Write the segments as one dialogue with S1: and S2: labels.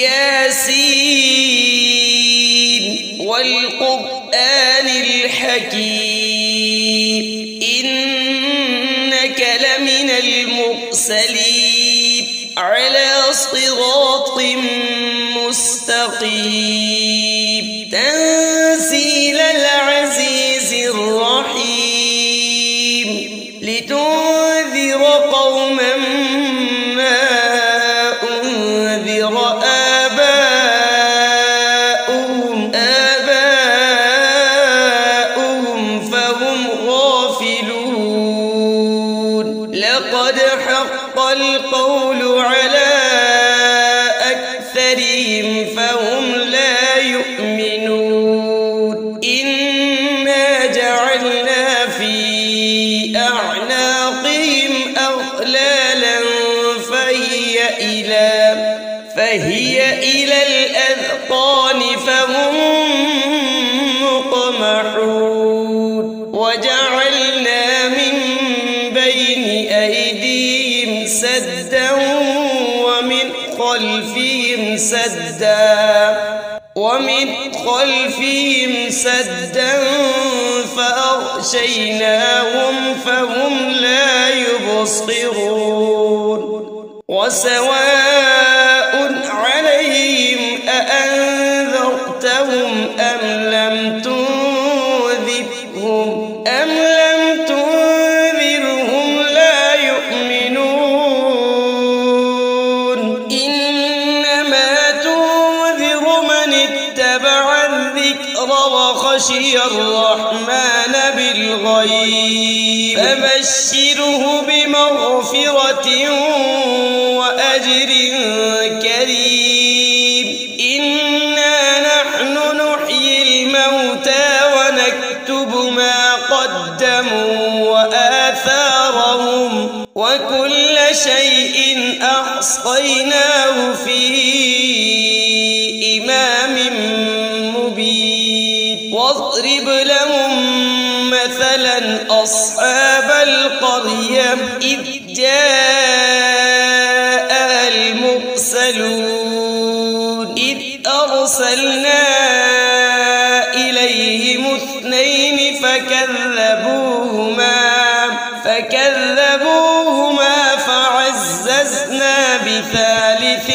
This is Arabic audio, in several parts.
S1: ياسين والقرآن الحكيم إنك لمن المرسلين على صراط مستقيم تنزيل العزيز الرحيم لتنذر قوما ما أنذر آباؤهم فهم غافلون لقد حق القول على أكثرهم فهم لا يؤمنون إنا جعلنا في أعناقهم أغلالا فهي إلى الأذقان فهم مقمحون وجعلنا من بين أيديهم سدا ومن خلفهم سدا فأغشيناهم فهم لا يبصرون وسواء عليهم أأنذرتهم أم لم تنذرهم لا يؤمنون إنما تنذر من اتبع الذكر وخشي الرحمن بالغيب فبشره بمغفرة وأجر كريم إنا نحن نحيي الموتى ونكتب ما قدموا وآثارهم وكل شيء أحصيناه في إمام مبين واضرب لهم مثلا أصحاب القرية إذ جاء المرسلون إذ أرسلنا إليهم اثنين فكذبوهما فعززنا بثالث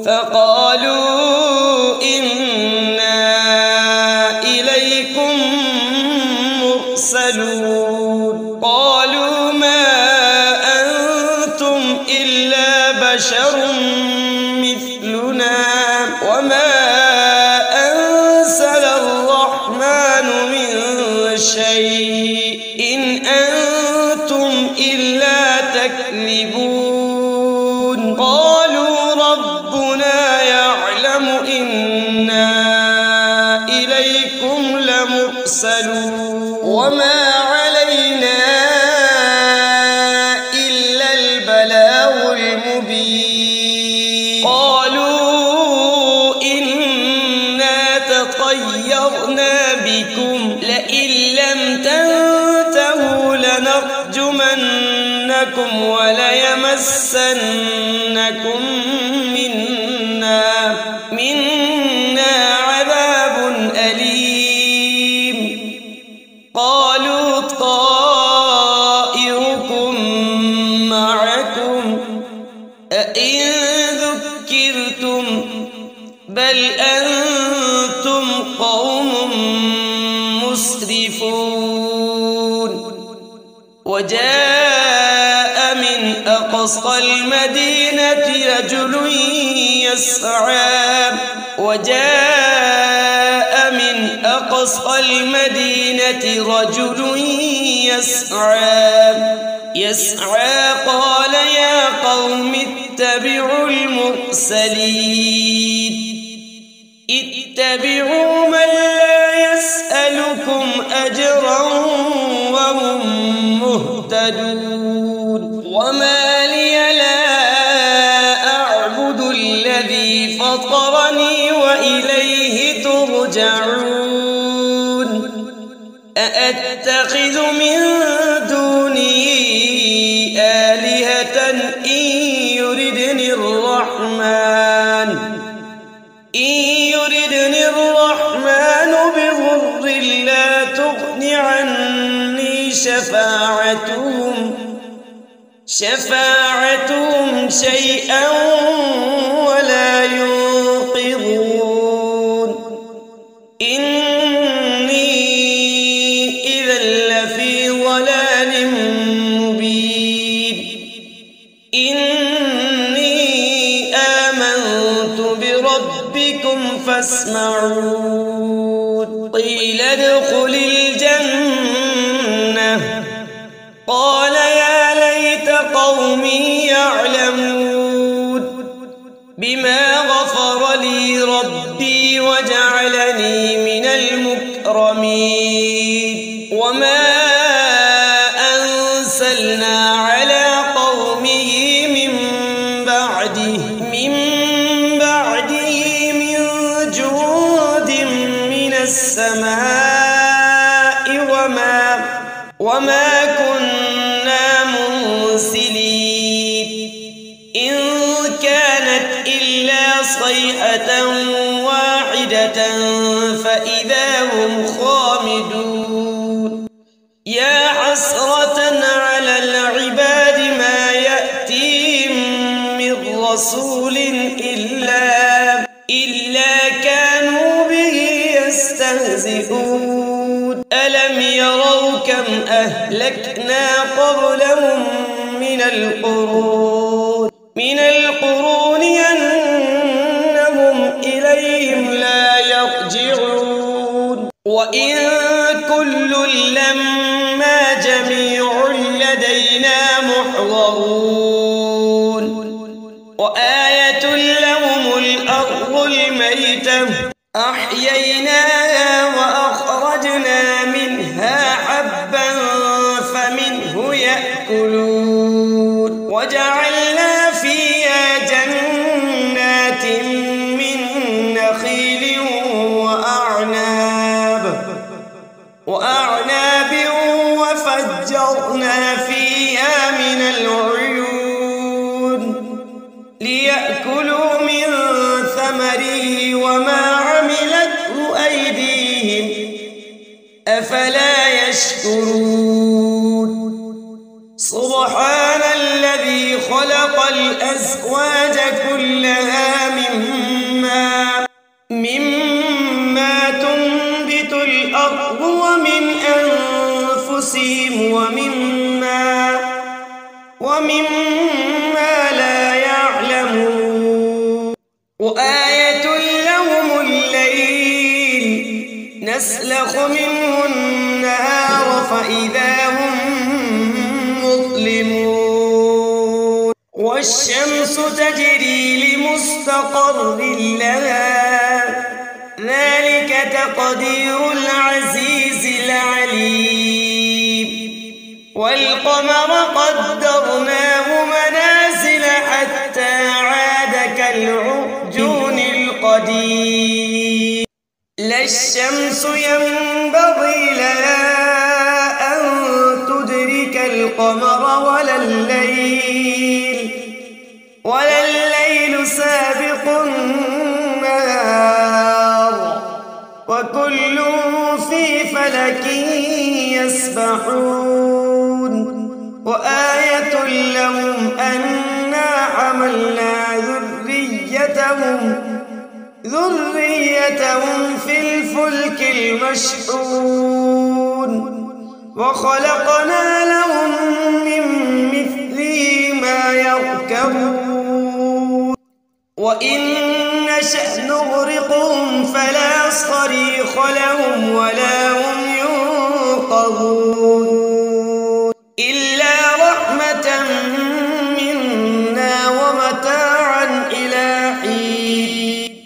S1: فقالوا إنا إليكم مرسلون قالوا ما أنتم إلا بشر مثلنا وما أنزل الرحمن من شيء إن أنتم إلا تكذبون قالوا ربنا يعلم إنا إليكم لمرسلون وما علينا إلا البلاغ المبين قالوا إنا تطيرنا بكم لئن لم تنتهوا لنرجمنكم وليمسنكم منا عذاب أليم قالوا طائركم معكم أئن ذكرتم بل أنتم قوم مسرفون وجاء من أقصى المدينة رجل يسعى قال يا قوم اتبعوا المرسلين اتبعوا من لا يسألكم أجرا وهم مهتدون وما لي لا أعبد الذي فطرني وإليه ترجعون أأتخذ من دونه آلهة إن يردني شفاعتهم شيئا ولا ينقذون إني إذا لفي ضلال مبين إني آمنت بربكم فاسمعون قيل ادخل الجنة قال يا ليت قومي يعلمون بما غفر لي ربي وجعلني من المكرمين وما أنزلنا على قومه من بعده من جود من السماء وما كنا منزلين إن كانت إلا صيحة واحدة فإذا هم خامدون يا حسرة على العباد ما يأتيهم من رسول إلا كانوا به يستهزئون ألم يروا كم أهلكنا قبلهم من القرون أنهم إليهم لا يرجعون وإن كل لما جميع لدينا محضرون وآية لهم الأرض الميتة أحييناها وأخرجنا منها حبا فمنه يأكلون وجعلنا فيها جنات من نخيل وأعناب وفجرنا فيها من العيون ليأكلوا من ثمره وما عملته أيديهم أفلا يشكرون سبحان الذي خلق الأزواج كلها مما تنبت الأرض ومن أنفسهم ومما لا يعلمون وآية لهم الليل نسلخ منه النهار فإذا هم مظلمون والشمس تجري لمستقر لها ذلك تقدير العزيز العليم والقمر قدرناه منازل حتى عاد كالعرجون القديم لا الشمس ينبغي لها أن تدرك القمر ولا الليل سابق النهار وكل في فلك يسبحون وآية لهم أنا حملنا ذريتهم في الفلك المشحون وخلقنا لهم من مثله ما يركبون وإن نشأ نغرقهم فلا صريخ لهم ولا هم ينقذون إلا رحمة منا ومتاعا إلى حين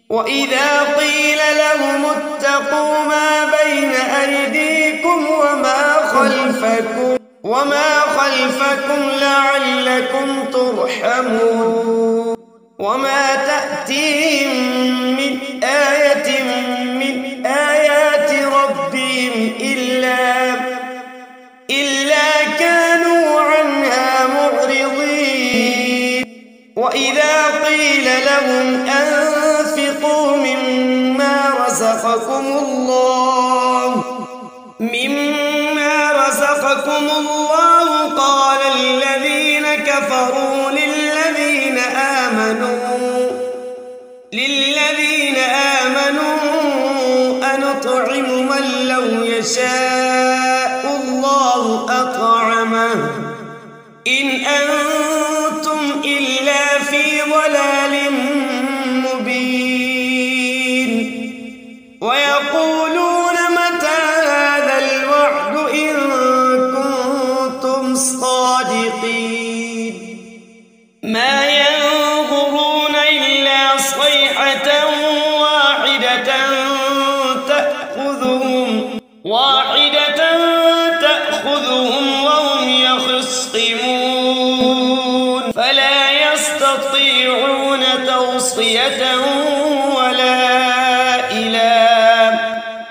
S1: وإذا قيل لهم اتقوا ما بين أيديكم وما خلفكم لعلكم ترحمون وما تأتيهم من آية من آيات ربهم إلا كانوا عنها معرضين وإذا قيل لهم أنفقوا مما رزقكم الله قذفكم الله قال الذين كفروا للذين آمنوا أنطعم من لو يشاء الله أطعمه إن أنتم إلا في ضلال مبين ويقولون متى هذا الوعد إن كنتم صادقين ما ينظرون إلا صيحة تأخذهم وهم يخصمون فلا يستطيعون توصية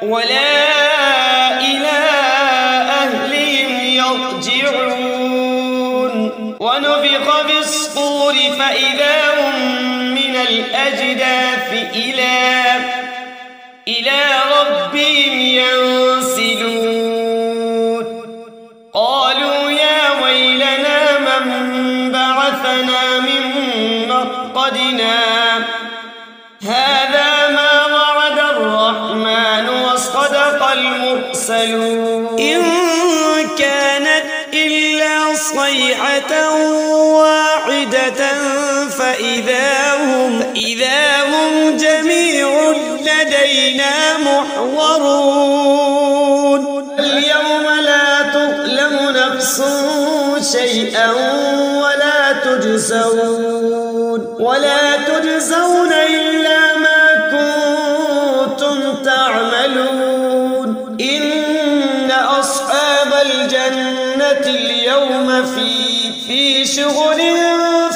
S1: ولا إلى أهلهم يرجعون ونفخ في الصور فإذا هم من الأجداث إلى ربهم ينسلون قالوا يا ويلنا من بعثنا من مرقدنا هذا ما وعد الرحمن وصدق المرسلون إن كانت إلا صيحة واحدة فإذا هم جميع لدينا محضرون اليوم لا تظلم نفس شيئا ولا تجزون إلا ما كنتم تعملون إن أصحاب الجنة اليوم في شغل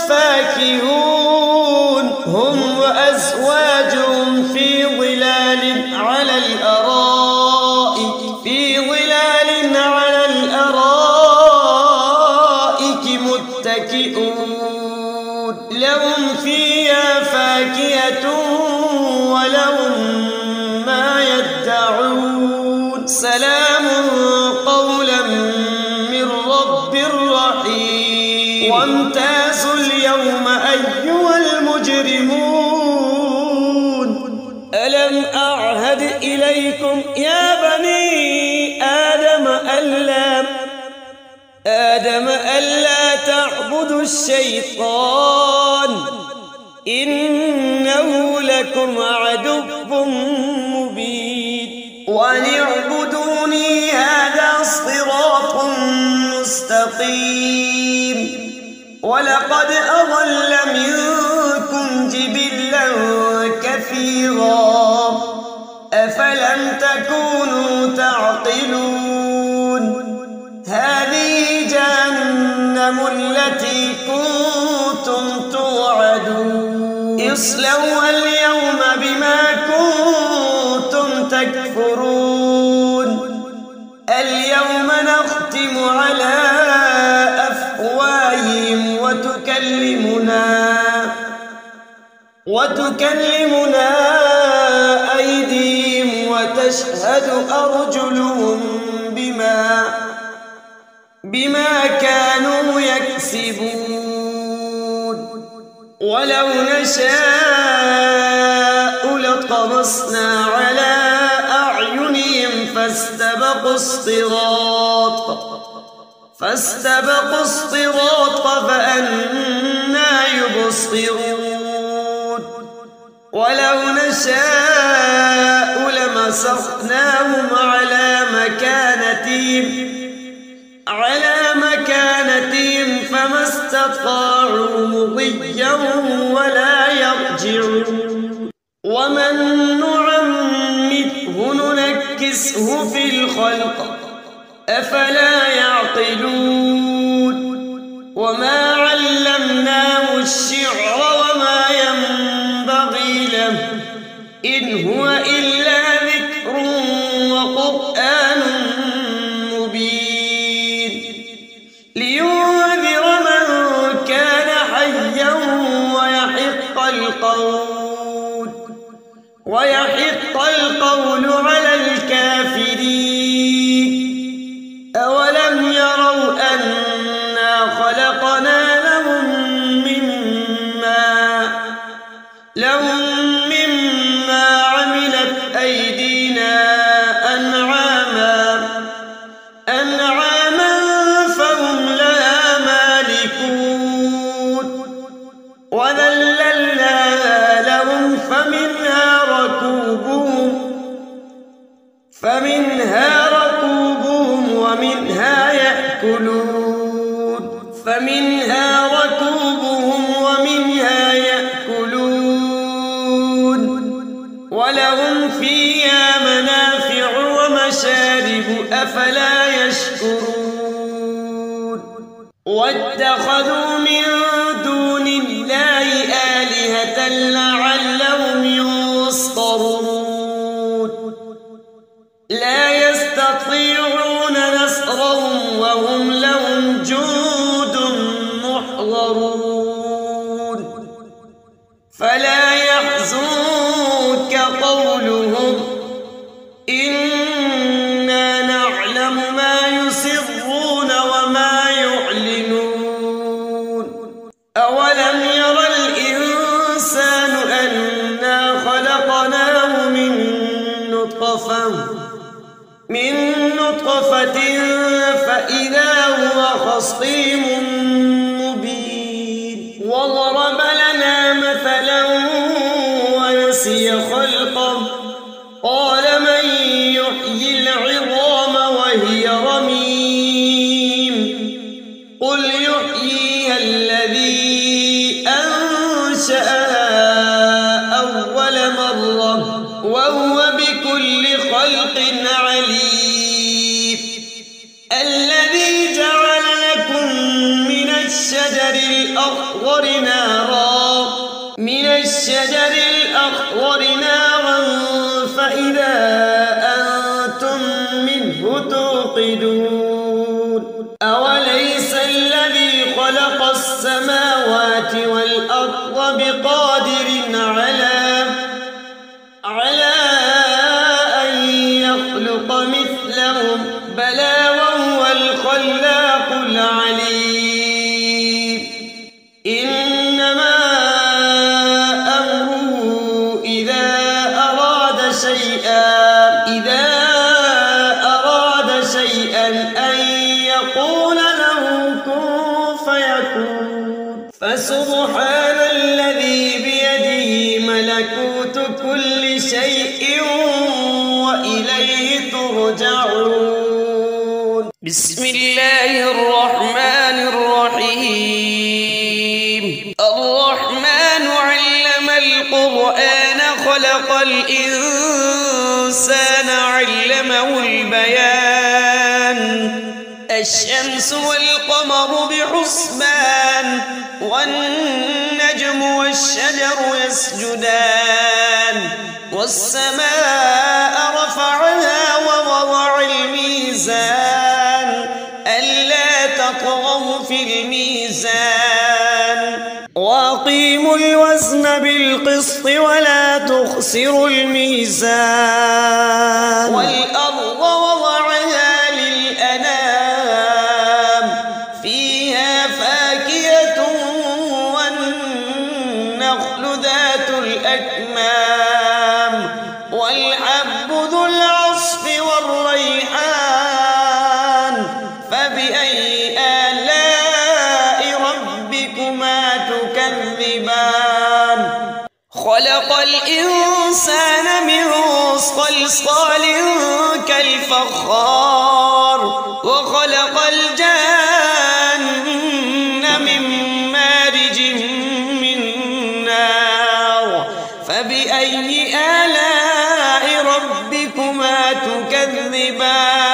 S1: فاكهون هم وأزواجهم في ظلال على الأرائك متكئون لهم فيها فاكهة ولهم ما يدعون سلام قولا من رب رحيم وامتازوا اليوم أيها المجرمون ألم أعهد إليكم يا بني آدم ألا تعبدوا الشيطان إنه لكم عدو مبين وأن اعبدوني هذا صراط مستقيم ولقد أضل منكم جبلا كثيرا أفلم تكونوا تعقلون هذه جهنم التي كنتم توعدون اصلوها اليوم بما كنتم تكفرون اليوم نختم على أفواههم وتكلمنا أيديهم وتشهد أرجلهم بما كانوا يكسبون ولو نشاء لطمسنا على أعينهم فاستبقوا الصراط فأنى يبصرون ولو نشاء لمسخناهم على مكانتهم فما استطاعوا مضيا ولا يرجعون ومن نعمره ننكسه في الخلق أفلا يعقلون وما علمناه الشعر وما ينبغي له إن هو إلا ذكر وقرآن مبين لينذر من كان حيا ويحق القول على الكافرين أولم وذللناها لهم فمنها ركوبهم ومنها يأكلون ولهم فيها منافع ومشارب أفلا يشكرون واتخذوا من دون الله آلهة لعلهم ينصرون لا يستطيعون نصرهم وهم لهم جند محضرون فلا يحزنك قولهم إنا نعلم ما يسرون وما يعلنون أولم ير الإنسان أنا خلقناه من نطفة فإذا هو خصيم مبين وضرب لنا مثلا ونسي خلقه قال من يحيي العظام وهي رميم قل يحييها الذي أنشأها أول مرة وهو بكل خلق عليم الذي جعل لكم من الشجر الأخضر نارا فإذا أنتم منه توقدون أوليس الذي خلق السماوات والأرض بقادر على أن يخلق مثلهم بلى وهو الخلاق العليم إنما أمره إذا أراد شيئا أن يقول له كن فيكون فسبحان الذي بيده ملكوت كل شيء وإليه ترجعون بسم الله الرحمن الرحيم الرحمن علم القرآن خلق الإنسان علمه البيان الشمس والقمر بحسبان والنجم والشجر يسجدان والسماء رفعها ووضع الميزان ألا تطغوا في الميزان وأقيموا الوزن بالقسط ولا تخسروا الميزان والأرض وضعها للأنام فيها فاكهة والنخل ذات الأكمام والحب ذو العصف والريحان فبأي آلاء ربكما تكذبان خلق الإنسان من صلصال كالفخار وخلق الجان من مارج من نار فبأي آلاء ربكما تكذبان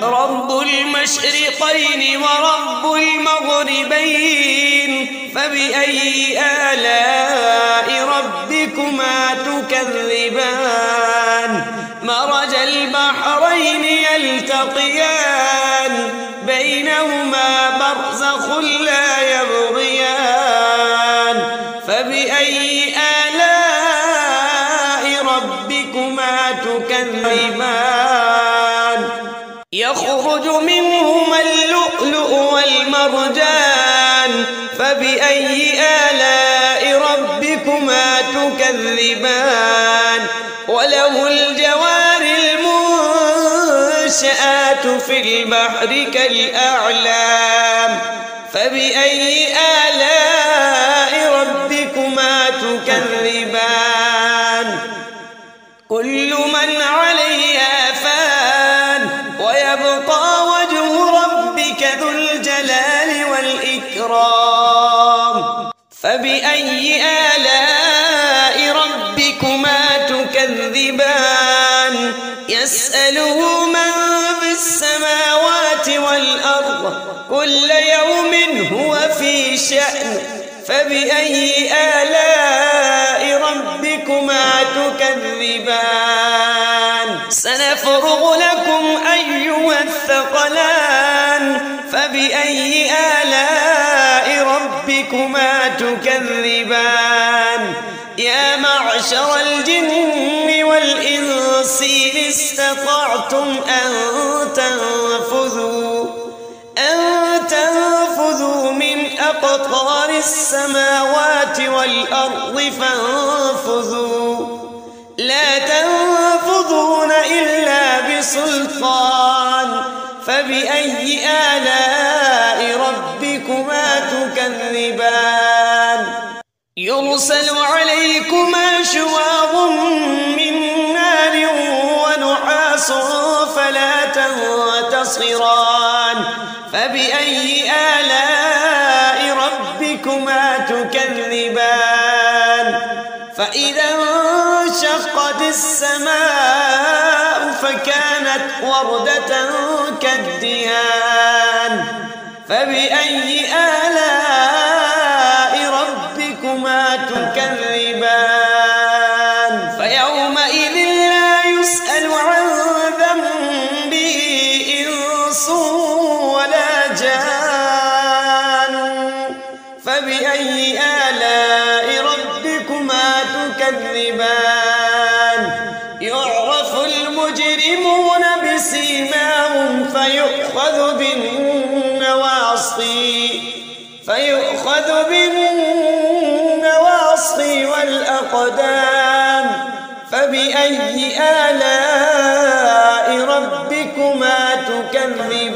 S1: رب المشرقين ورب المغربين فبأي آلاء ربكما تكذبان مرج البحرين يلتقيان بينهما برزخ لا يبغيان فبأي آلاء ربكما تكذبان يخرج منهما اللؤلؤ والمرجان فبأي آلاء ربكما تكذبان وله الجوار المنشآت في البحر كالأعلام فبأي آلاء فبأي آلاء ربكما تكذبان يسأله من في السماوات والأرض كل يوم هو في شأن فبأي آلاء ربكما تكذبان سنفرغ لكم أيها الثقلان فبأي آلاء ربكما تكذبان يا معشر الجن والإنس إن استطعتم أن تنفذوا من أقطار السماوات والأرض فانفذوا لا تنفذون إلا بسلطان فبأي آلاء ربكما تكذبان يرسل عليكما شواظ من نار ونحاس فلا تنتصران فبأي آلاء ربكما تكذبان فإذا انشقت السماء فكانت وردة كالدهان فبأي آلاء ربكما تكذبان فيومئذ لا يسأل عن ذنبه إنس ولا جان فبأي آلاء ربكما تكذبان يعرف المجرمون بسيماهم فيؤخذ بالنواصي والأقدام فبأي آلاء ربكما تكذبان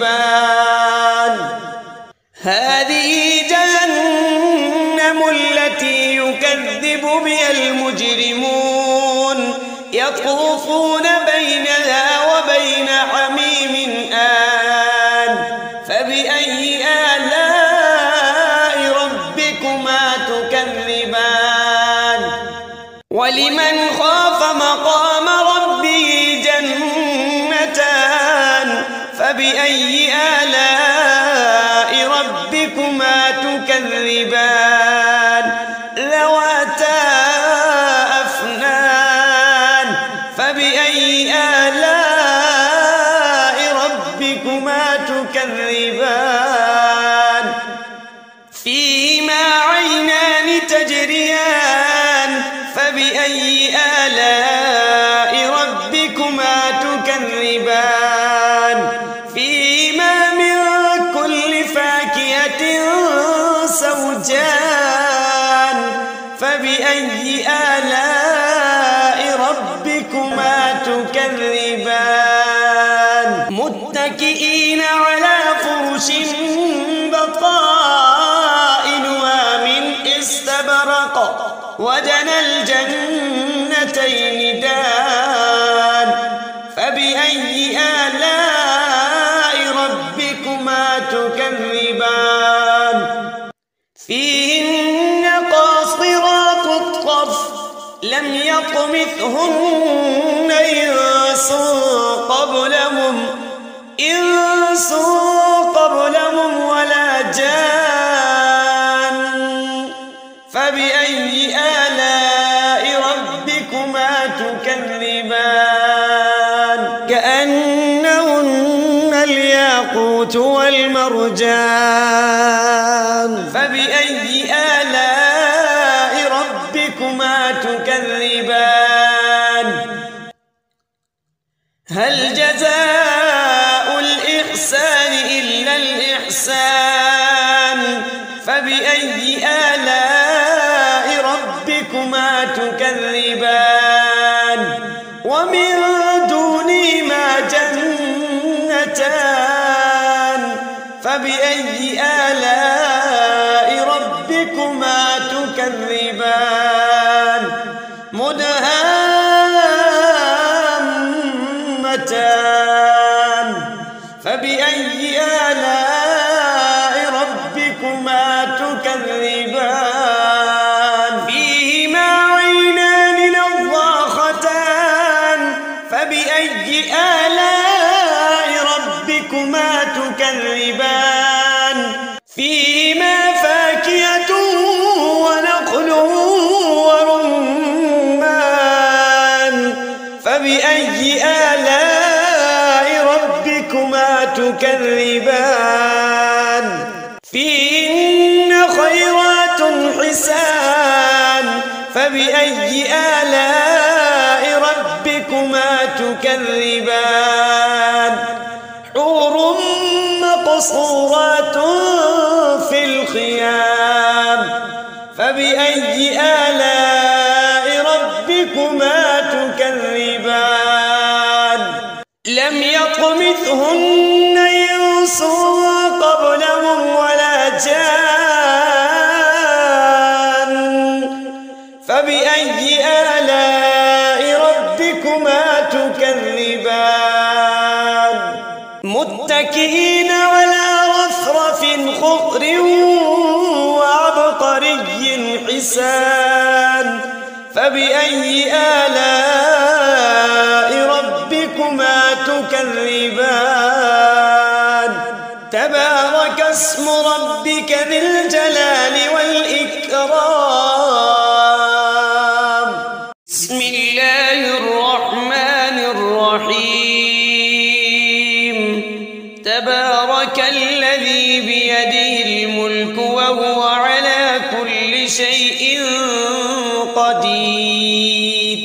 S1: هذه جهنم التي يكذب بها المجرمون يطوفون بينها وبين حميم آن فبأي آلاء ربكما تكذبان ولمن خاف مقام ربه جنتان فبأي آلاء ربكما تكذبان ذواتا أفنان فبأي آلاء ربكما تكذبان فيهما عينان تجريان فبأي آلاء ربكما تكذبان فيهما من كل فاكهة زوجان فبأي آلاء ربكما تكذبان متكئين على فرش بطائنها من استبرق وجنى الجنتين دان فبأي آلاء ربكما تكذبان فيهن قاصرات الطرف لم يطمثهن إنس قبلهم ولا جان فبأي آلاء ربكما تكذبان كأنهن الياقوت والمرجان فبأي آلاء ربكما تكذبان هل جزاء الإحسان إلا الإحسان فبأي آلاء ربكما تكذبان ومن دونهما جنتان فبأي آلاء ربكما تكذبان مدهامتان فبأي آلاء ربكما تكذبان فبأي آلاء ربكما تكذبان فيهن خيرات حسان فبأي آلاء ربكما تكذبان حور مقصورات في الخيام فبأي آلاء ربكما تكذبان لم يطمثهن إنس قبلهم ولا جان فبأي آلاء ربكما تكذبان متكئين على رفرف خضر وعبقري حسان فبأي آلاء ربكما تكذبان تبارك اسم ربك ذي الجلال والإكرام بسم الله الرحمن الرحيم تبارك الذي بيده الملك وهو على كل شيء قدير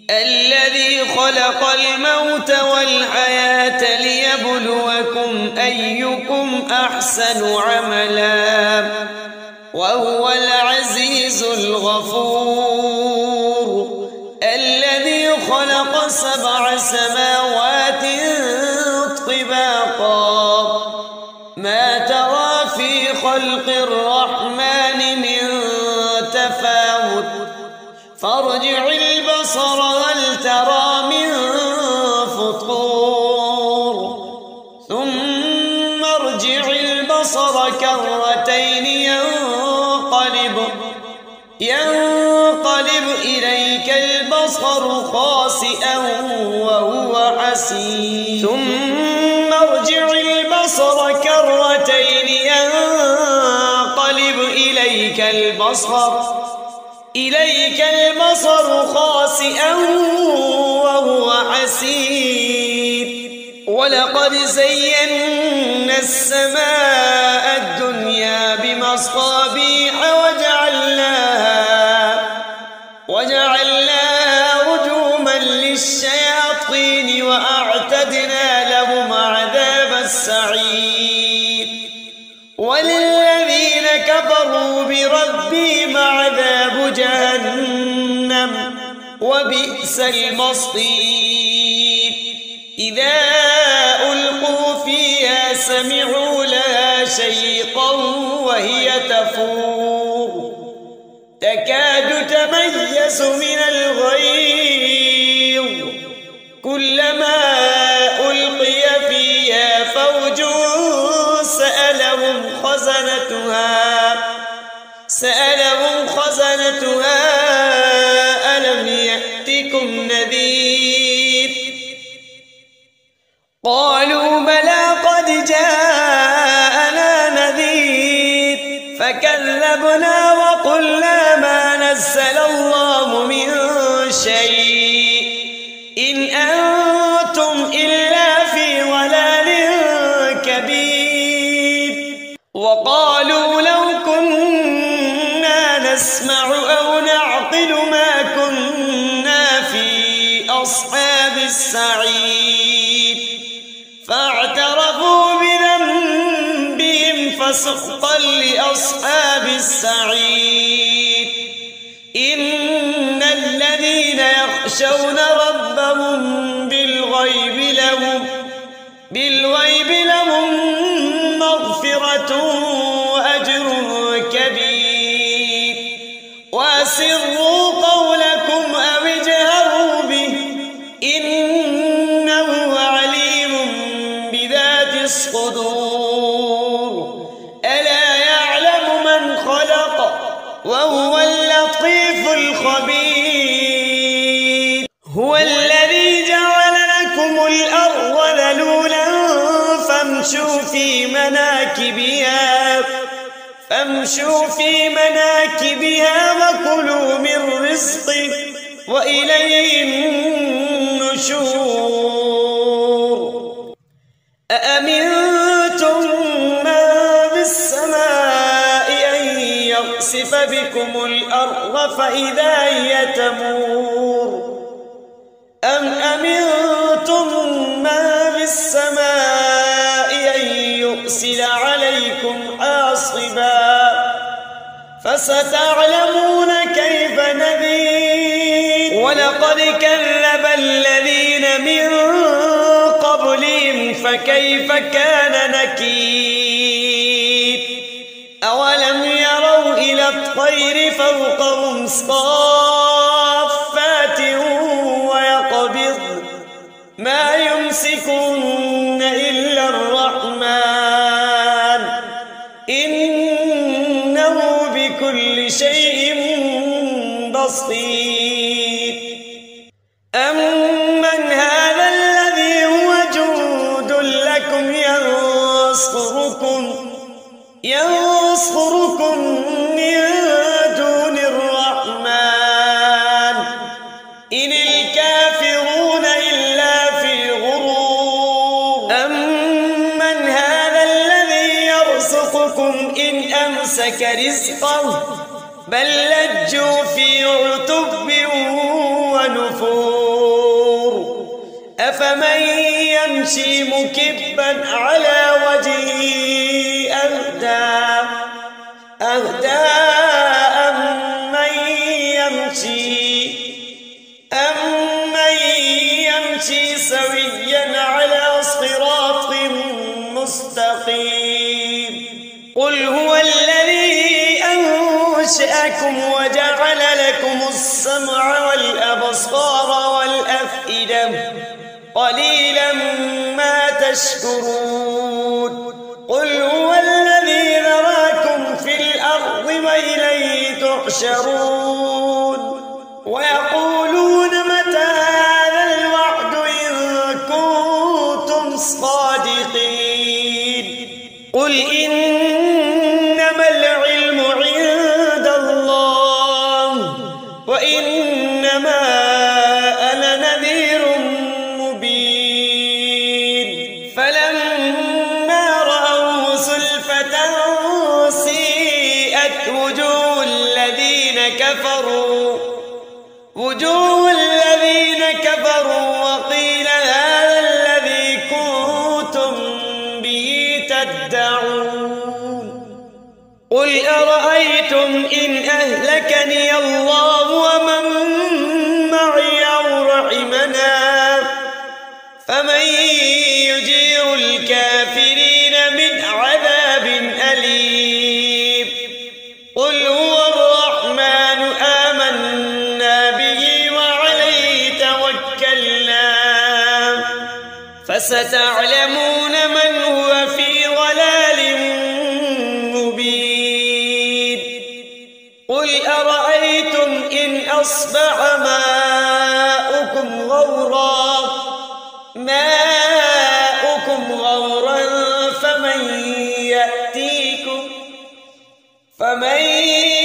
S1: الذي خلق الموت والحياة ليبلوكم أيكم أحسن عملا وهو العزيز الغفور الذي خلق 7 سماوات طباقا ما ترى في خلق الرحمن من تفاوت فارجع البصر هل ترى من فطور ثم ارجع البصر كرتين ينقلب إليك البصر خاسئا وهو حسير ثم ارجع البصر كرتين ينقلب إليك البصر خاسئا وهو حسير ولقد زينا السماء الدنيا بمصابيح وجعلناها رجوما للشياطين وأعتدنا لهم عذاب السعير وللذين كفروا بربهم عذاب جهنم وبئس المصير إذا ألقوا فيها سمعوا لها شيقا وهي تفور تكاد تميز من الغيظ كلما ألقي فيها فوج سألهم خزنتها ألم يأتكم نذير قالوا بلى قد جاءنا نذير فكذبنا وقلنا ما نزل الله من شيء إن أنتم إلا في ضلال كبير وقالوا لو كنا نسمع أو نعقل ما كنا في أصحاب السعير فاعترفوا بذنبهم فسحقا لأصحاب السعير إن الذين يخشون ربهم بالغيب لهم مغفرة وأجر كبير وأسروا قولكم أو اجهروا به إنه عليم بذات الصدور ألا يعلم من خلق وهو اللطيف الخبير هو الذي جعل لكم الأرض ذلولا فامشوا في مناكبها وكلوا من رزقه وإليه النشور بكم الأرض فإذا هي تمور أم أمنتم من في السماء أن يرسل عليكم حاصبا فستعلمون كيف نذير ولقد كذب الذين من قبلهم فكيف كان نكير أولم يروا إلى الطير فوقهم صافات ويقبضن ما يمسكن إلا الرحمن إنه بكل شيء بصير أمن هذا الذي هو جند لكم ينصركم من دون الرحمن إن الكافرون إلا في غرور أمن هذا الذي يرزقكم إن أمسك رزقه بل لجوا في عتب ونفور أفمن يمشي مكبا على وجهه أهدى أمن يمشي سويا على صراط مستقيم قل هو الذي أنشأكم وجعل لكم السمع والأبصار والأفئدة قليلا ما تشكرون قل هو الذي ذراكم في الأرض وإليه تحشرون ويقولون متى هذا الوعد إن كنتم صادقين قل إنما العلم عند الله وإنما أنا نذير مبين فلما رأوه زلفة سيئت وجوه الذين كفروا وقيل هذا الذي كنتم به تدعون قل أرأيتم إن أهلكني الله ومن معي أو رحمنا فمن يجير الكافرين من عذاب أليم قل هو الرحمن آمنا به وعليه توكلنا فستعلمون من هو في ضلال مبين قل أرأيتم إن أصبح ماؤكم غورا فمن